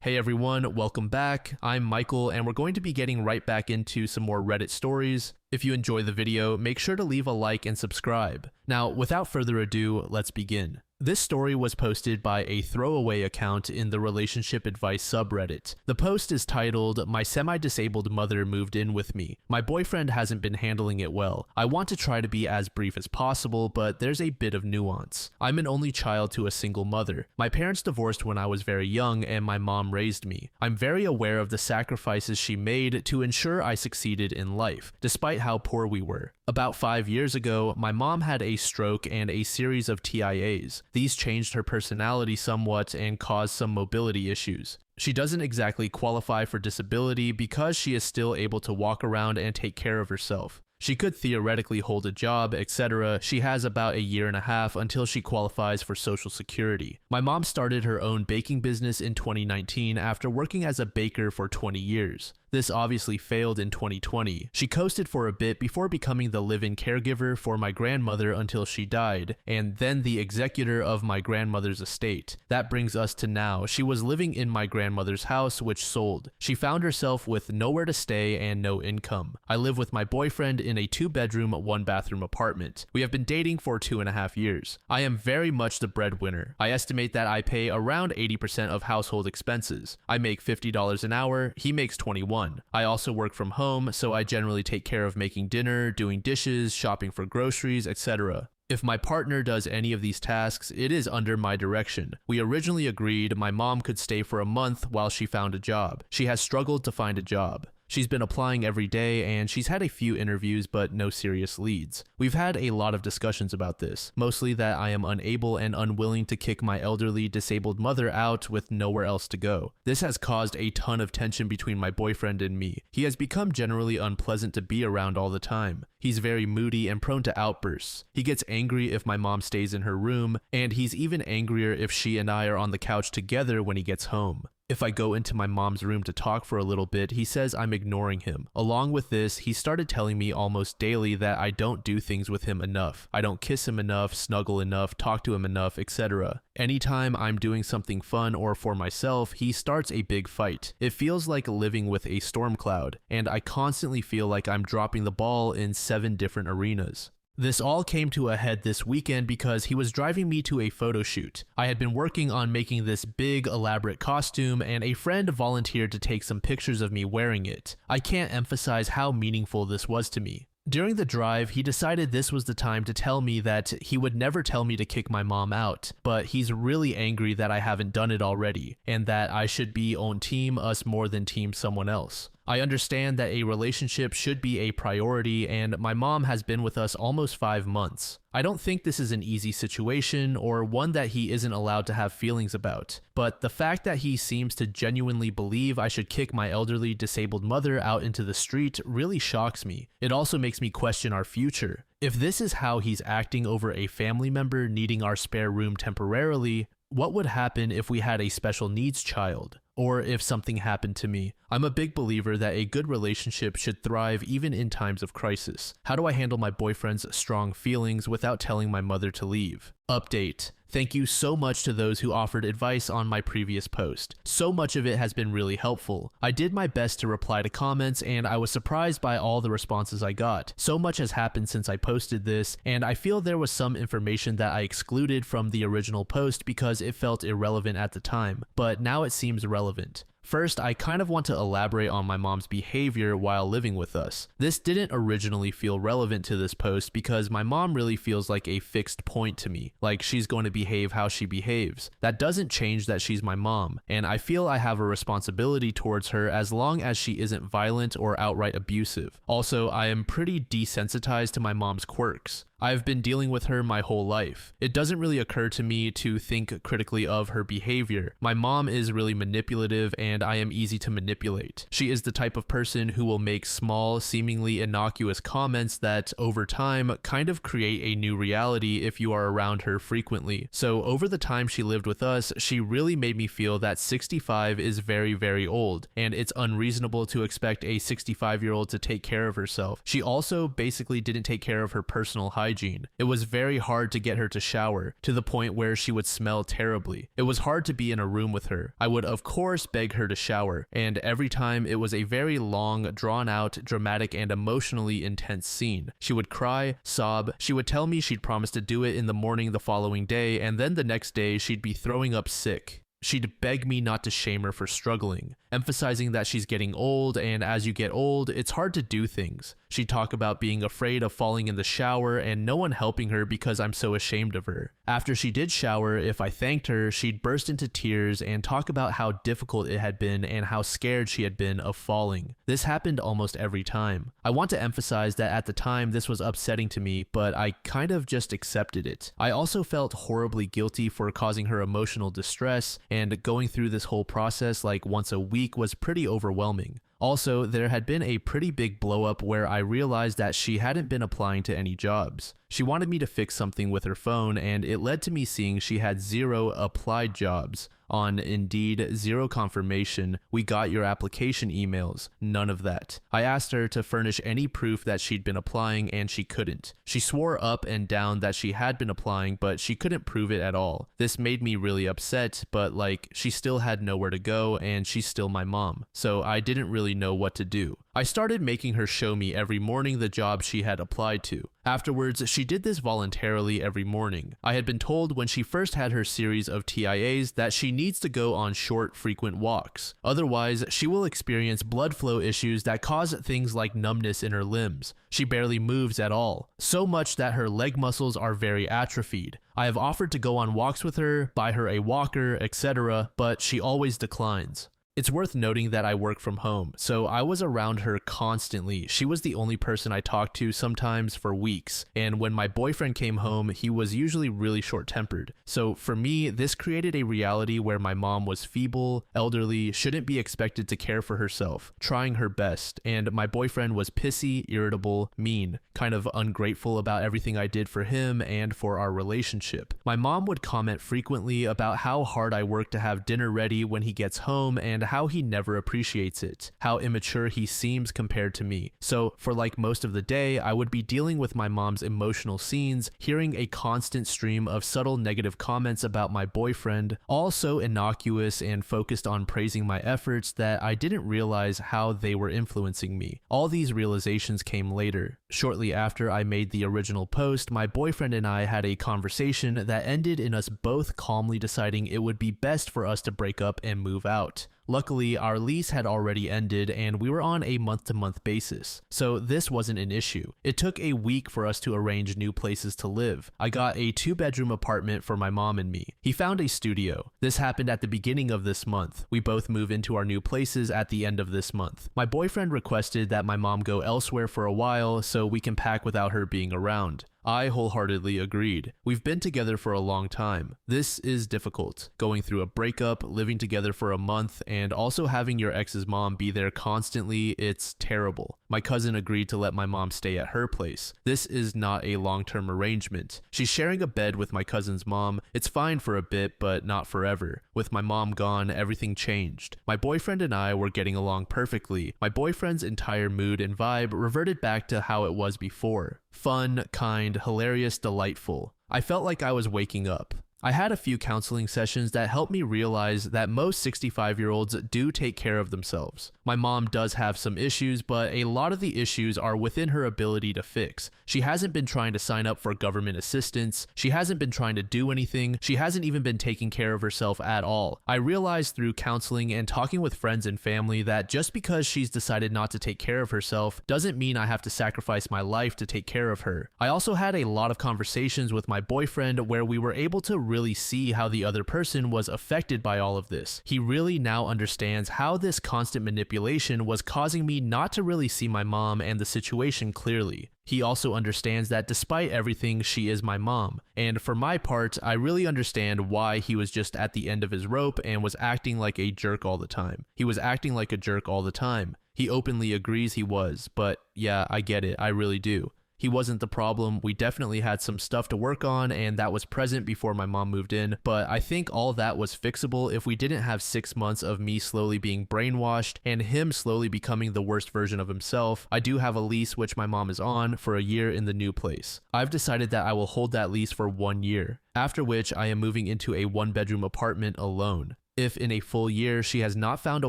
Hey everyone, welcome back. I'm Michael and we're going to be getting right back into some more Reddit stories. If you enjoy the video, make sure to leave a like and subscribe. Now, without further ado, let's begin. This story was posted by a throwaway account in the Relationship Advice subreddit. The post is titled, "My semi-disabled mother moved in with me. My boyfriend hasn't been handling it well. I want to try to be as brief as possible, but there's a bit of nuance. I'm an only child to a single mother. My parents divorced when I was very young and my mom raised me. I'm very aware of the sacrifices she made to ensure I succeeded in life, despite how poor we were. About 5 years ago, my mom had a stroke and a series of TIAs. These changed her personality somewhat and caused some mobility issues. She doesn't exactly qualify for disability because she is still able to walk around and take care of herself. She could theoretically hold a job, etc. She has about a year and a half until she qualifies for Social Security. My mom started her own baking business in 2019 after working as a baker for 20 years. This obviously failed in 2020. She coasted for a bit before becoming the live-in caregiver for my grandmother until she died, and then the executor of my grandmother's estate. That brings us to now. She was living in my grandmother's house, which sold. She found herself with nowhere to stay and no income. I live with my boyfriend in a 2-bedroom, 1-bathroom apartment. We have been dating for 2.5 years. I am very much the breadwinner. I estimate that I pay around 80% of household expenses. I make $50 an hour, he makes $21. I also work from home, so I generally take care of making dinner, doing dishes, shopping for groceries, etc. If my partner does any of these tasks, it is under my direction. We originally agreed my mom could stay for a month while she found a job. She has struggled to find a job. She's been applying every day and she's had a few interviews but no serious leads. We've had a lot of discussions about this, mostly that I am unable and unwilling to kick my elderly disabled mother out with nowhere else to go. This has caused a ton of tension between my boyfriend and me. He has become generally unpleasant to be around all the time. He's very moody and prone to outbursts. He gets angry if my mom stays in her room, and he's even angrier if she and I are on the couch together when he gets home. If I go into my mom's room to talk for a little bit, he says I'm ignoring him. Along with this, he started telling me almost daily that I don't do things with him enough. I don't kiss him enough, snuggle enough, talk to him enough, etc. Anytime I'm doing something fun or for myself, he starts a big fight. It feels like living with a storm cloud, and I constantly feel like I'm dropping the ball in 7 different arenas. This all came to a head this weekend because he was driving me to a photo shoot. I had been working on making this big, elaborate costume, and a friend volunteered to take some pictures of me wearing it. I can't emphasize how meaningful this was to me. During the drive, he decided this was the time to tell me that he would never tell me to kick my mom out, but he's really angry that I haven't done it already, and that I should be on team us more than team someone else. I understand that a relationship should be a priority, and my mom has been with us almost 5 months. I don't think this is an easy situation or one that he isn't allowed to have feelings about, but the fact that he seems to genuinely believe I should kick my elderly disabled mother out into the street really shocks me. It also makes me question our future. If this is how he's acting over a family member needing our spare room temporarily, what would happen if we had a special needs child? Or if something happened to me? I'm a big believer that a good relationship should thrive even in times of crisis. How do I handle my boyfriend's strong feelings without telling my mother to leave? Update. Thank you so much to those who offered advice on my previous post. So much of it has been really helpful. I did my best to reply to comments and I was surprised by all the responses I got. So much has happened since I posted this, and I feel there was some information that I excluded from the original post because it felt irrelevant at the time, but now it seems relevant. First, I kind of want to elaborate on my mom's behavior while living with us. This didn't originally feel relevant to this post because my mom really feels like a fixed point to me, like she's going to behave how she behaves. That doesn't change that she's my mom, and I feel I have a responsibility towards her as long as she isn't violent or outright abusive. Also, I am pretty desensitized to my mom's quirks. I've been dealing with her my whole life. It doesn't really occur to me to think critically of her behavior. My mom is really manipulative and I am easy to manipulate. She is the type of person who will make small, seemingly innocuous comments that, over time, kind of create a new reality if you are around her frequently. So over the time she lived with us, she really made me feel that 65 is very, very old, and it's unreasonable to expect a 65-year-old to take care of herself. She also basically didn't take care of her personal hygiene hygiene. It was very hard to get her to shower, to the point where she would smell terribly. It was hard to be in a room with her. I would of course beg her to shower, and every time it was a very long, drawn-out, dramatic, and emotionally intense scene. She would cry, sob, she would tell me she'd promised to do it in the morning the following day, and then the next day she'd be throwing up sick. She'd beg me not to shame her for struggling, emphasizing that she's getting old, and as you get old, it's hard to do things. She'd talk about being afraid of falling in the shower and no one helping her because I'm so ashamed of her. After she did shower, if I thanked her, she'd burst into tears and talk about how difficult it had been and how scared she had been of falling. This happened almost every time. I want to emphasize that at the time this was upsetting to me, but I kind of just accepted it. I also felt horribly guilty for causing her emotional distress, and going through this whole process like once a week was pretty overwhelming. Also, there had been a pretty big blow up where I realized that she hadn't been applying to any jobs. She wanted me to fix something with her phone, and it led to me seeing she had 0 applied jobs. On Indeed, 0 confirmation, we got your application emails, none of that. I asked her to furnish any proof that she'd been applying, and she couldn't. She swore up and down that she had been applying, but she couldn't prove it at all. This made me really upset, but she still had nowhere to go, and she's still my mom, so I didn't really know what to do. I started making her show me every morning the job she had applied to. Afterwards, she did this voluntarily every morning. I had been told when she first had her series of TIAs that she needs to go on short, frequent walks. Otherwise, she will experience blood flow issues that cause things like numbness in her limbs. She barely moves at all, so much that her leg muscles are very atrophied. I have offered to go on walks with her, buy her a walker, etc., but she always declines. It's worth noting that I work from home, so I was around her constantly. She was the only person I talked to, sometimes for weeks, and when my boyfriend came home, he was usually really short-tempered. So for me, this created a reality where my mom was feeble, elderly, shouldn't be expected to care for herself, trying her best, and my boyfriend was pissy, irritable, mean, kind of ungrateful about everything I did for him and for our relationship. My mom would comment frequently about how hard I work to have dinner ready when he gets home and how he never appreciates it, how immature he seems compared to me. So for most of the day, I would be dealing with my mom's emotional scenes, hearing a constant stream of subtle negative comments about my boyfriend, all so innocuous and focused on praising my efforts that I didn't realize how they were influencing me. All these realizations came later. Shortly after I made the original post, my boyfriend and I had a conversation that ended in us both calmly deciding it would be best for us to break up and move out. Luckily, our lease had already ended and we were on a month-to-month basis, so this wasn't an issue. It took a week for us to arrange new places to live. I got a 2-bedroom apartment for my mom and me. He found a studio. This happened at the beginning of this month. We both move into our new places at the end of this month. My boyfriend requested that my mom go elsewhere for a while so we can pack without her being around. I wholeheartedly agreed. We've been together for a long time. This is difficult. Going through a breakup, living together for a month, and also having your ex's mom be there constantly, it's terrible. My cousin agreed to let my mom stay at her place. This is not a long-term arrangement. She's sharing a bed with my cousin's mom. It's fine for a bit, but not forever. With my mom gone, everything changed. My boyfriend and I were getting along perfectly. My boyfriend's entire mood and vibe reverted back to how it was before. Fun, kind, hilarious, delightful. I felt like I was waking up. I had a few counseling sessions that helped me realize that most 65-year-olds do take care of themselves. My mom does have some issues, but a lot of the issues are within her ability to fix. She hasn't been trying to sign up for government assistance. She hasn't been trying to do anything. She hasn't even been taking care of herself at all. I realized through counseling and talking with friends and family that just because she's decided not to take care of herself doesn't mean I have to sacrifice my life to take care of her. I also had a lot of conversations with my boyfriend where we were able to really see how the other person was affected by all of this. He really now understands how this constant manipulation was causing me not to really see my mom and the situation clearly. He also understands that despite everything, she is my mom. And for my part, I really understand why he was just at the end of his rope and was acting like a jerk all the time. He was acting like a jerk all the time. He openly agrees he was, but yeah, I get it, I really do. He wasn't the problem. We definitely had some stuff to work on, and that was present before my mom moved in, but I think all that was fixable if we didn't have 6 months of me slowly being brainwashed and him slowly becoming the worst version of himself. I do have a lease which my mom is on for a year in the new place. I've decided that I will hold that lease for 1 year, after which I am moving into a 1-bedroom apartment alone. If in a full year she has not found a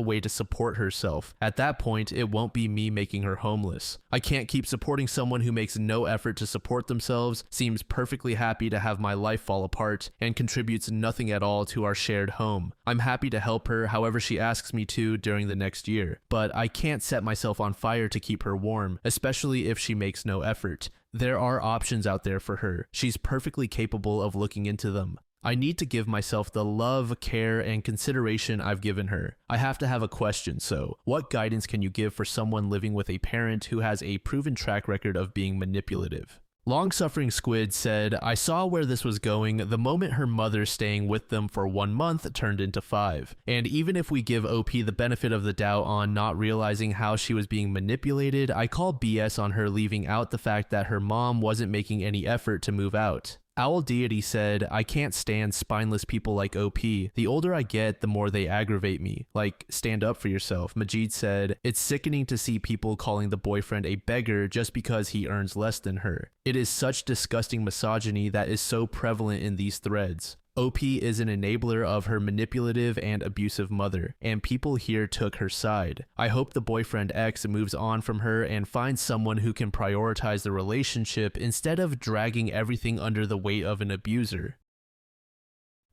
way to support herself, at that point it won't be me making her homeless. I can't keep supporting someone who makes no effort to support themselves, seems perfectly happy to have my life fall apart, and contributes nothing at all to our shared home. I'm happy to help her however she asks me to during the next year, but I can't set myself on fire to keep her warm, especially if she makes no effort. There are options out there for her. She's perfectly capable of looking into them. I need to give myself the love, care, and consideration I've given her. I have to have a question, so what guidance can you give for someone living with a parent who has a proven track record of being manipulative? Long-suffering Squid said, I saw where this was going the moment her mother staying with them for 1 month turned into 5. And even if we give OP the benefit of the doubt on not realizing how she was being manipulated, I call BS on her leaving out the fact that her mom wasn't making any effort to move out. Owl Deity said, I can't stand spineless people like OP. The older I get, the more they aggravate me. Like, stand up for yourself. Majid said, it's sickening to see people calling the boyfriend a beggar just because he earns less than her. It is such disgusting misogyny that is so prevalent in these threads. OP is an enabler of her manipulative and abusive mother, and people here took her side. I hope the boyfriend X moves on from her and finds someone who can prioritize the relationship instead of dragging everything under the weight of an abuser.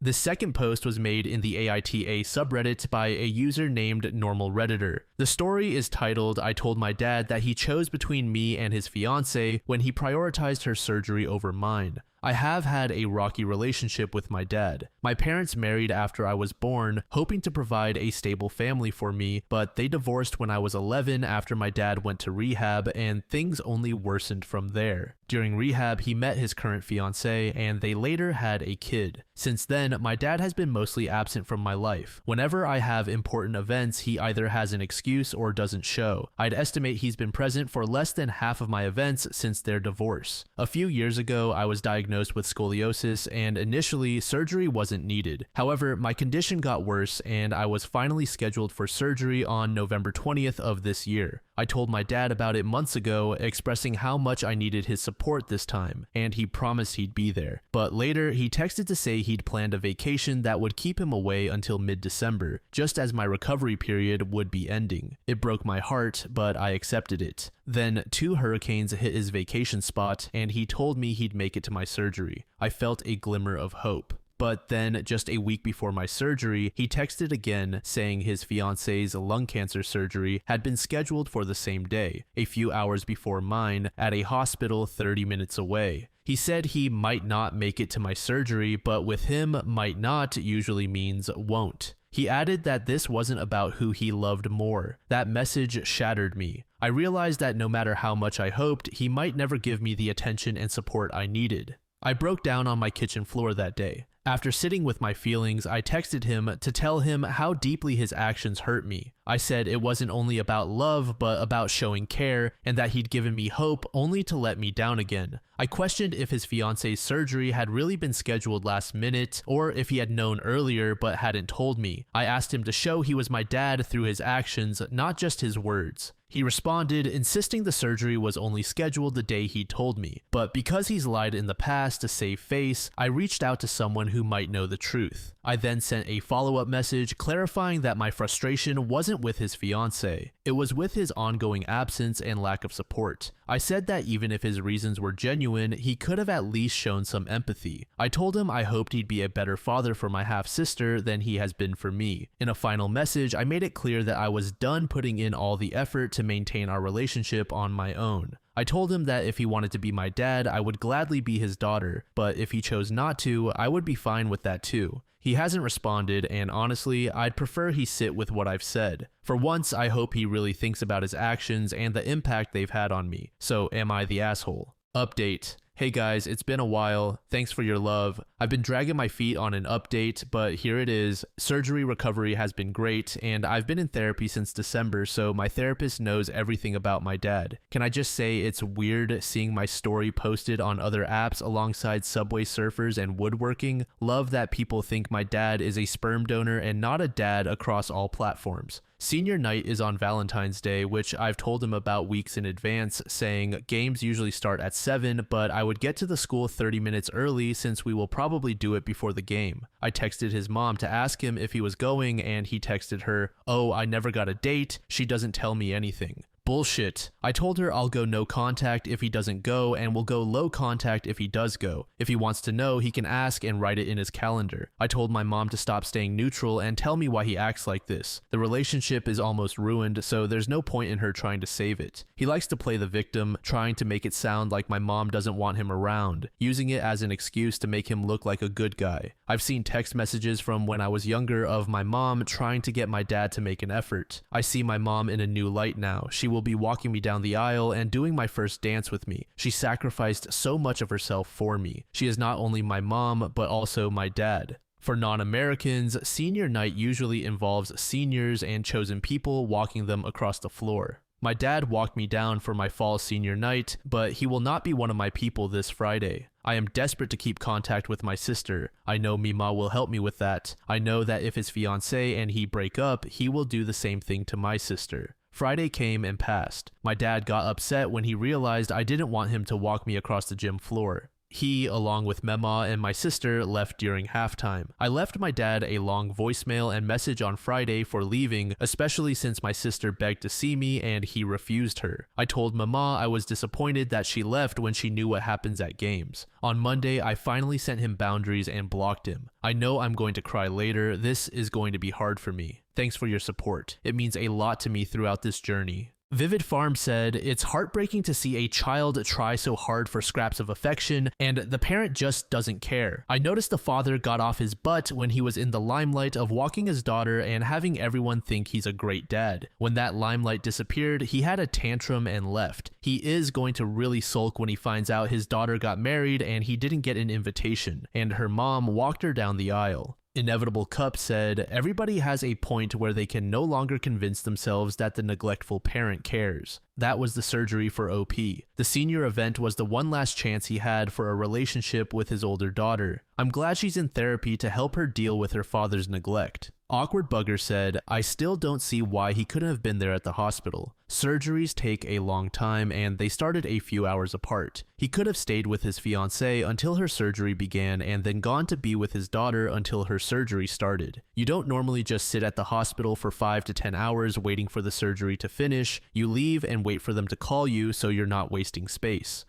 The second post was made in the AITA subreddit by a user named Normal Redditor. The story is titled, I told my dad that he chose between me and his fiancée when he prioritized her surgery over mine. I have had a rocky relationship with my dad. My parents married after I was born, hoping to provide a stable family for me, but they divorced when I was 11 after my dad went to rehab, and things only worsened from there. During rehab, he met his current fiancée, and they later had a kid. Since then, my dad has been mostly absent from my life. Whenever I have important events, he either has an excuse or doesn't show. I'd estimate he's been present for less than half of my events since their divorce. A few years ago, I was diagnosed with scoliosis, and initially, surgery wasn't needed. However, my condition got worse, and I was finally scheduled for surgery on November 20th of this year. I told my dad about it months ago, expressing how much I needed his support this time, and he promised he'd be there. But later, he texted to say he'd planned a vacation that would keep him away until mid-December, just as my recovery period would be ending. It broke my heart, but I accepted it. Then 2 hurricanes hit his vacation spot, and he told me he'd make it to my surgery. I felt a glimmer of hope. But then, just a week before my surgery, he texted again saying his fiance's lung cancer surgery had been scheduled for the same day, a few hours before mine, at a hospital 30 minutes away. He said he might not make it to my surgery, but with him, might not usually means won't. He added that this wasn't about who he loved more. That message shattered me. I realized that no matter how much I hoped, he might never give me the attention and support I needed. I broke down on my kitchen floor that day. After sitting with my feelings, I texted him to tell him how deeply his actions hurt me. I said it wasn't only about love, but about showing care, and that he'd given me hope only to let me down again. I questioned if his fiance's surgery had really been scheduled last minute, or if he had known earlier but hadn't told me. I asked him to show he was my dad through his actions, not just his words. He responded, insisting the surgery was only scheduled the day he told me, but because he's lied in the past to save face, I reached out to someone who might know the truth. I then sent a follow-up message clarifying that my frustration wasn't with his fiancée. It was with his ongoing absence and lack of support. I said that even if his reasons were genuine, he could have at least shown some empathy. I told him I hoped he'd be a better father for my half-sister than he has been for me. In a final message, I made it clear that I was done putting in all the effort to maintain our relationship on my own. I told him that if he wanted to be my dad, I would gladly be his daughter, but if he chose not to, I would be fine with that too. He hasn't responded, and honestly, I'd prefer he sit with what I've said. For once, I hope he really thinks about his actions and the impact they've had on me. So am I the asshole? Update. Hey guys, it's been a while. Thanks for your love. I've been dragging my feet on an update, but here it is. Surgery recovery has been great, and I've been in therapy since December, so my therapist knows everything about my dad. Can I just say it's weird seeing my story posted on other apps alongside Subway Surfers and woodworking? Love that people think my dad is a sperm donor and not a dad across all platforms. Senior night is on Valentine's Day, which I've told him about weeks in advance, saying games usually start at 7, but I would get to the school 30 minutes early since we will probably do it before the game. I texted his mom to ask him if he was going, and he texted her, "Oh, I never got a date, she doesn't tell me anything." Bullshit. I told her I'll go no contact if he doesn't go and will go low contact if he does go. If he wants to know, he can ask and write it in his calendar. I told my mom to stop staying neutral and tell me why he acts like this. The relationship is almost ruined, so there's no point in her trying to save it. He likes to play the victim, trying to make it sound like my mom doesn't want him around, using it as an excuse to make him look like a good guy. I've seen text messages from when I was younger of my mom trying to get my dad to make an effort. I see my mom in a new light now. She will be walking me down the aisle and doing my first dance with me. She sacrificed so much of herself for me. She is not only my mom, but also my dad. For non-Americans, senior night usually involves seniors and chosen people walking them across the floor. My dad walked me down for my fall senior night, but he will not be one of my people this Friday. I am desperate to keep contact with my sister. I know Mima will help me with that. I know that if his fiancé and he break up, he will do the same thing to my sister. Friday came and passed. My dad got upset when he realized I didn't want him to walk me across the gym floor. He, along with Mema and my sister, left during halftime. I left my dad a long voicemail and message on Friday for leaving, especially since my sister begged to see me and he refused her. I told Mama I was disappointed that she left when she knew what happens at games. On Monday, I finally sent him boundaries and blocked him. I know I'm going to cry later. This is going to be hard for me. Thanks for your support. It means a lot to me throughout this journey. Vivid Farm said, "It's heartbreaking to see a child try so hard for scraps of affection, and the parent just doesn't care. I noticed the father got off his butt when he was in the limelight of walking his daughter and having everyone think he's a great dad. When that limelight disappeared, he had a tantrum and left. He is going to really sulk when he finds out his daughter got married and he didn't get an invitation, and her mom walked her down the aisle." Inevitable Cup said, "Everybody has a point where they can no longer convince themselves that the neglectful parent cares. That was the surgery for OP. The senior event was the one last chance he had for a relationship with his older daughter. I'm glad she's in therapy to help her deal with her father's neglect." Awkward Bugger said, "I still don't see why he couldn't have been there at the hospital. Surgeries take a long time and they started a few hours apart. He could have stayed with his fiancée until her surgery began and then gone to be with his daughter until her surgery started. You don't normally just sit at the hospital for 5 to 10 hours waiting for the surgery to finish. You leave and wait for them to call you so you're not wasting space."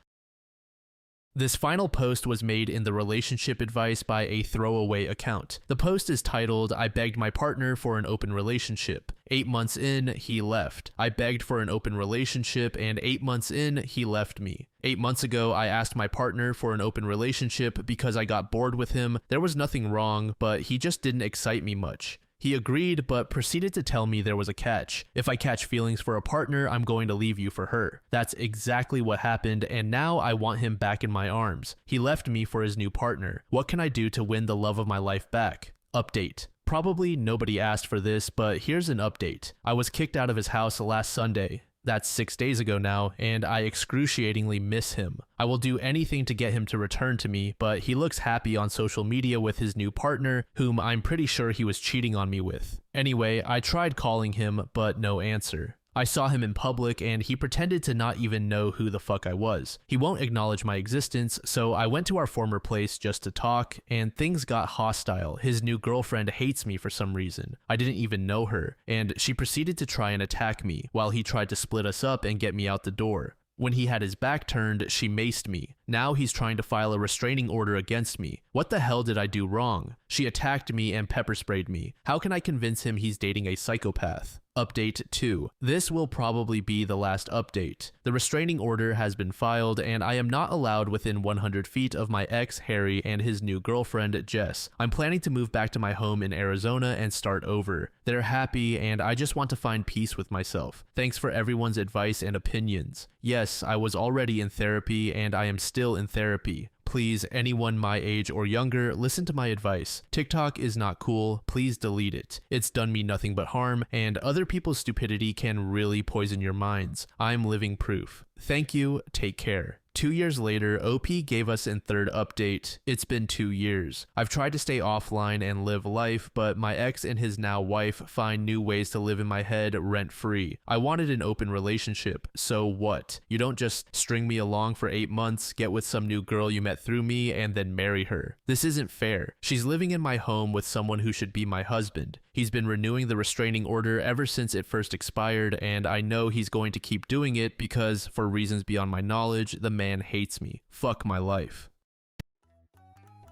This final post was made in the Relationship Advice by a throwaway account. The post is titled, "I begged my partner for an open relationship. 8 months in, he left. I begged for an open relationship, and 8 months in, he left me. 8 months ago, I asked my partner for an open relationship because I got bored with him. There was nothing wrong, but he just didn't excite me much. He agreed, but proceeded to tell me there was a catch. If I catch feelings for a partner, I'm going to leave you for her. That's exactly what happened, and now I want him back in my arms. He left me for his new partner. What can I do to win the love of my life back? Update." Probably nobody asked for this, but here's an update. I was kicked out of his house last Sunday. That's 6 days ago now, and I excruciatingly miss him. I will do anything to get him to return to me, but he looks happy on social media with his new partner, whom I'm pretty sure he was cheating on me with. Anyway, I tried calling him, but no answer. I saw him in public and he pretended to not even know who the fuck I was. He won't acknowledge my existence, so I went to our former place just to talk, and things got hostile. His new girlfriend hates me for some reason. I didn't even know her, and she proceeded to try and attack me, while he tried to split us up and get me out the door. When he had his back turned, she maced me. Now he's trying to file a restraining order against me. What the hell did I do wrong? She attacked me and pepper sprayed me. How can I convince him he's dating a psychopath? Update 2. This will probably be the last update. The restraining order has been filed, and I am not allowed within 100 feet of my ex Harry and his new girlfriend Jess. I'm planning to move back to my home in Arizona and start over. They're happy, and I just want to find peace with myself. Thanks for everyone's advice and opinions. Yes, I was already in therapy, and I am still in therapy. Please, anyone my age or younger, listen to my advice. TikTok is not cool. Please delete it. It's done me nothing but harm, and other people's stupidity can really poison your minds. I'm living proof. Thank you. Take care. 2 years later, OP gave us in third update. It's been 2 years. I've tried to stay offline and live life, but my ex and his now wife find new ways to live in my head rent-free. I wanted an open relationship, so what? You don't just string me along for 8 months, get with some new girl you met through me, and then marry her. This isn't fair. She's living in my home with someone who should be my husband. He's been renewing the restraining order ever since it first expired, and I know he's going to keep doing it because, for reasons beyond my knowledge, the man hates me. Fuck my life.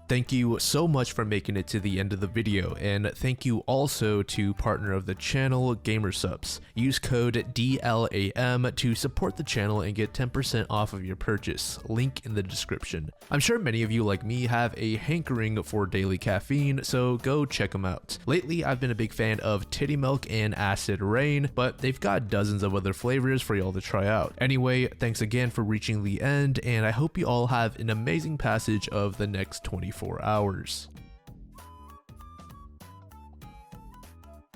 Thank you so much for making it to the end of the video, and thank you also to partner of the channel, Gamersupps. Use code DLAM to support the channel and get 10% off of your purchase, link in the description. I'm sure many of you like me have a hankering for daily caffeine, so go check them out. Lately, I've been a big fan of Titty Milk and Acid Rain, but they've got dozens of other flavors for y'all to try out. Anyway, thanks again for reaching the end, and I hope you all have an amazing passage of the next 24 hours.